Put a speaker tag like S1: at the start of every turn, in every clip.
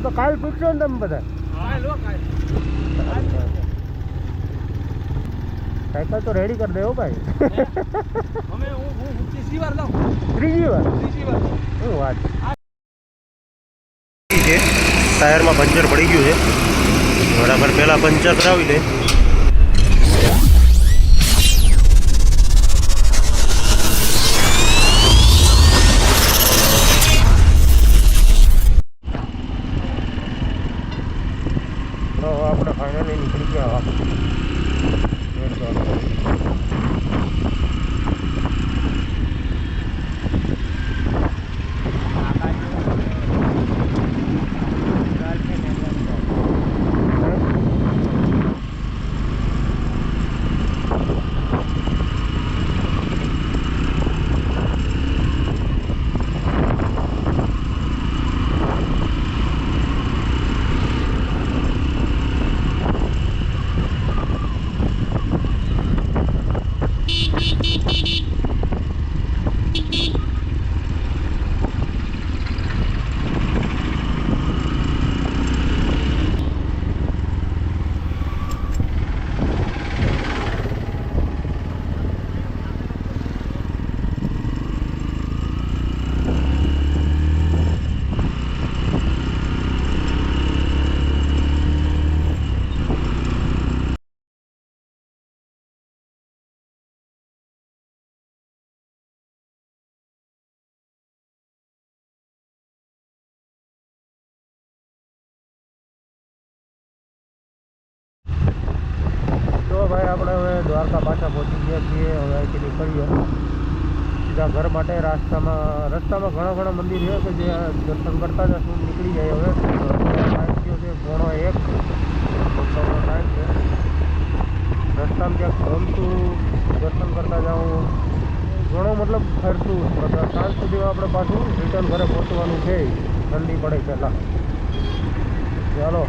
S1: તો કાલ પૂછશો ને તમે બધા સાયકલ તો રેડી કરી દેવો ભાઈ. ત્રીજી વાર શું વાત છે. ટાયરમાં પંચર પડી ગયું છે. બરાબર પહેલાં પંચર કરાવી દે. તો આપણે ફાઇનલી નીકળી ગયા. ભાઈ આપણે હવે દ્વારકા પાછા પહોંચી ગયા છીએ. હવે અહીંથી નીકળીએ સીધા ઘર માટે. રસ્તામાં ઘણા મંદિર છે કે જે દર્શન કરતા જ નીકળી જાય. હવે ટાઈમ થયો છે 1:30 ટાઈમ છે. રસ્તામાં ક્યાંક ગમતું દર્શન કરતા જાઉં ઘણો મતલબ ફરતું. સાંજ સુધીમાં આપણે પાછું રિટર્ન ઘરે પહોંચવાનું છે. ઠંડી પડે પહેલાં. ચાલો.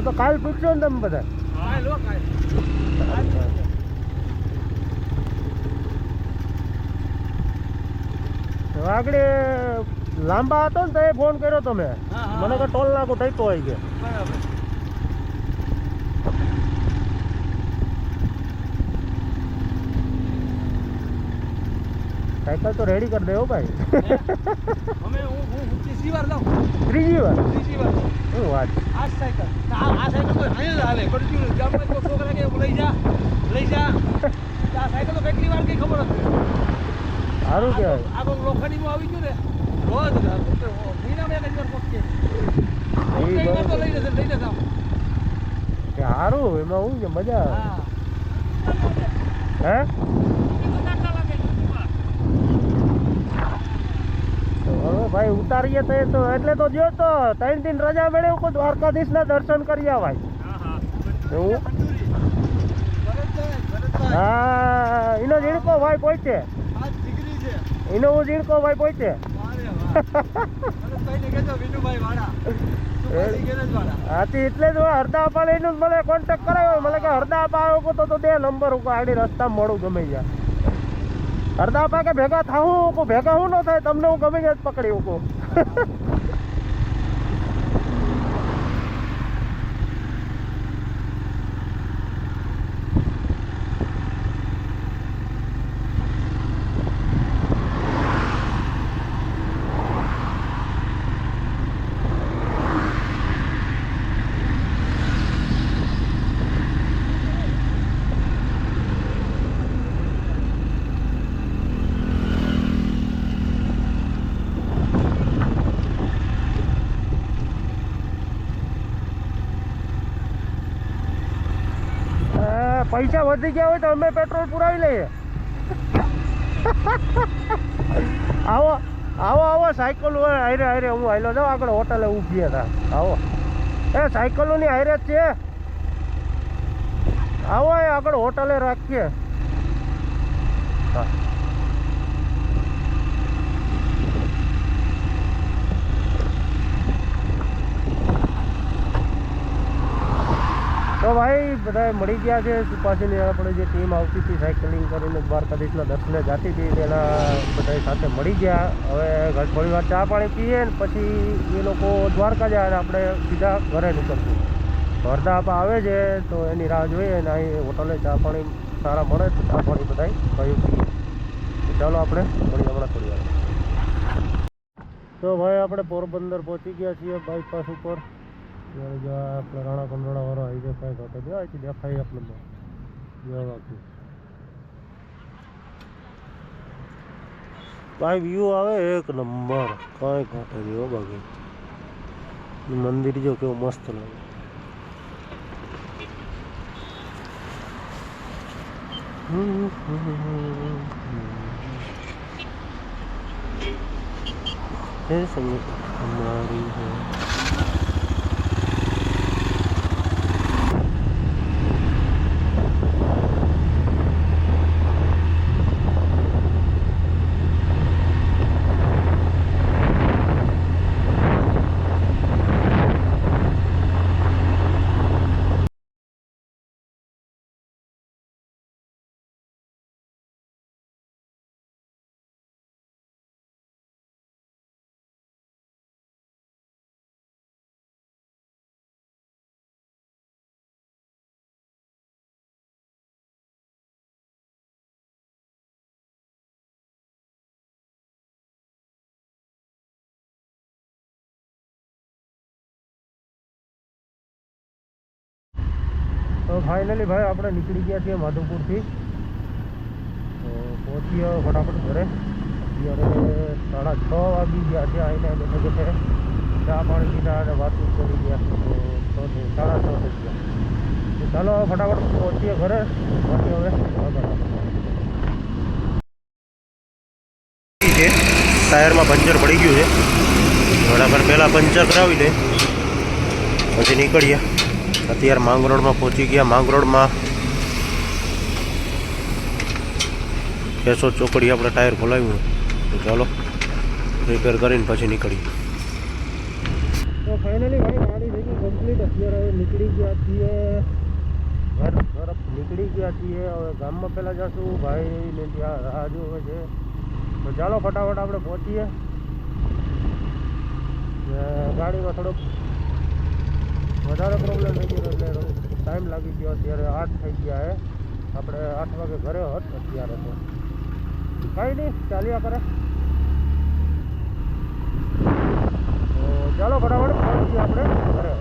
S1: તો કાલ પૂછશો ને તમે બધા. આગળ લાંબા હતો ને તો એ ફોન કર્યો તમે મને કે ટોલ નાખો થઈતો હોય કે. સાયકલ તો રેડી કરી દેવો ભાઈ. ત્રીજી વાર શું વાત છે. આ સાયકલ તો હાલે પડ્યું ગામમાં કોઈ છોકરા કે લઈ જા આ સાયકલ તો કેટલી વાર કઈ ખબર હતી. સારું કહેવાય. આ તો લોખંડીમાં આવી ગયું ને રોજ મહિનામાં એક વાર પકડે તો લઈ જશે સારું. એમાં હું છે મજા આવે. હે ભાઈ ઉતારીએ તો એટલે તો જો તો 3 દિન રજા મળે કોઈ દ્વારકાધીશ ના દર્શન કરી આવાય. એવું હા એનો ઝીણકો ભાઈ પહોંચે. એનો હું ઝીણકો ભાઈ પહોંચે. હાથી એટલે જ હરદા અપાને એનું મને કોન્ટેક્ટ કરાયો મને કે હરદા આપા આવ્યો તો દે નંબર ઉપર આડી રસ્તા મળું ગમે ત્યાં હરદા આપા કે ભેગા થાવું ભેગા હું ન થાય તમને હું ગમે ત્યાં જ પકડી મૂકું પૈસા વધી ગયા હોય તો અમે પેટ્રોલ પુરાવી લઈએ આવો આવો આવો સાયકલ હોય હારે હારે હું હાલો જાઉં આગળ હોટલે ઊભી હતા આવો એ સાયકલોની હારે જ છે આવો એ આગળ હોટલે રાખીએ હા તો ભાઈ બધા મળી ગયા છે પાછળની આપણે જે ટીમ આવતી હતી સાયકલિંગ કરીને દ્વારકાધીશના દર્શને જતી હતી તેના બધા સાથે મળી ગયા હવે થોડી વાર ચા પાણી પીએ ને પછી એ લોકો દ્વારકા જાય અને આપણે સીધા ઘરે નીકળશું હરદા આપા આવે છે તો એની રાહ જોઈએ અને અહીં હોટલે ચા પાણી સારા મળે તો ચા પાણી બધા કયું પીએ ચાલો આપણે મળી હમણાં થોડી વાર તો ભાઈ આપણે પોરબંદર પહોંચી ગયા છીએ બાયપાસ ઉપર આપણે રાણા કંડોળા વાળો હાઈવે કાંઈ ઘટે બે અહીંથી દેખાય આપણે બાકી ભાઈ વ્યૂ આવે એક નંબર કાંઈ ઘટે નહીં હો બાકી મંદિર જો કેવું મસ્ત લાગે સંગીત हमारी है તો ફાઇનલી ભાઈ આપણે નીકળી ગયા છીએ માધવપુરથી તો પહોંચી હવે ફટાફટ ઘરે અત્યારે 6:30 વાગી ગયા છે આવીને બેઠે બેઠે ચા પાણી પીધા અને વાતું કરી ગયા તો 6:30 થઈ ગયા તો ચાલો ફટાફટ પહોંચીએ ઘરે બાકી હવે ટાયરમાં પંચર પડી ગયું છે થોડા પહેલાં પંચર કરાવી લે પછી નીકળીએ અત્યારે માંગરોળમાં પહોંચી ગયા માંગરોળમાં કેશોદ ચોકડી આપણે ટાયર ખોલાવ્યું તો ચાલો રિપેર કરીને પછી નીકળીએ તો ફાઇનલી ભાઈ ગાડી થઈ ગઈ કમ્પ્લીટ અત્યારે હવે નીકળી ગયા છીએ ઘર તરફ નીકળી ગયા છીએ હવે ગામમાં પહેલાં જશું ભાઈને ત્યાં રાહ જોવે છે તો ચાલો ફટાફટ આપણે પહોંચીએ ગાડીમાં થોડોક વધારે પ્રોબ્લેમ થઈ ગયો એટલે ટાઈમ લાગી ગયો અત્યારે 8 થઈ ગયા હે આપણે 8 વાગે ઘરે હોત અત્યારે તો કાંઈ નહીં ચાલ્યા કરે તો ચાલો ફટાફટ પહોંચીએ આપણે ઘરે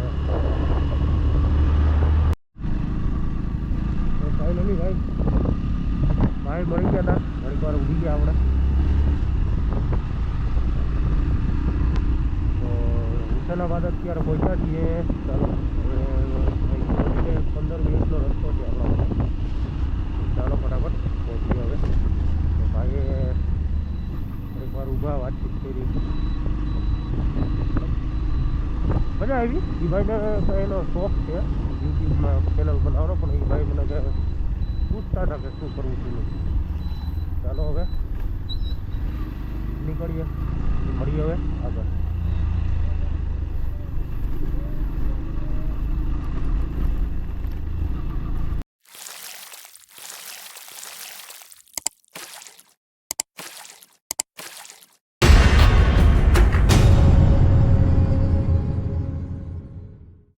S1: તો ફાઇનલી ભાઈ મળી ગયા હતા ઘણી વાર ઉડી ગયા આપણે હુસેનાબાદ અત્યારે પહોંચ્યા છીએ ચાલો 15 મિનિટનો રસ્તો છે આપણા માટે ચાલો ફટાફટ પહોંચીએ હવે તો ભાઈએ એકવાર ઊભા વાતચીત કરી મજા આવી એ ભાઈને એનો શોખ છે યુટ્યુબમાં ચેનલ બનાવવાનો પણ એ ભાઈ મને કે પૂછતા હતા કે શું કરવું છે ચાલો હવે નીકળીએ મળીએ હવે આગળ.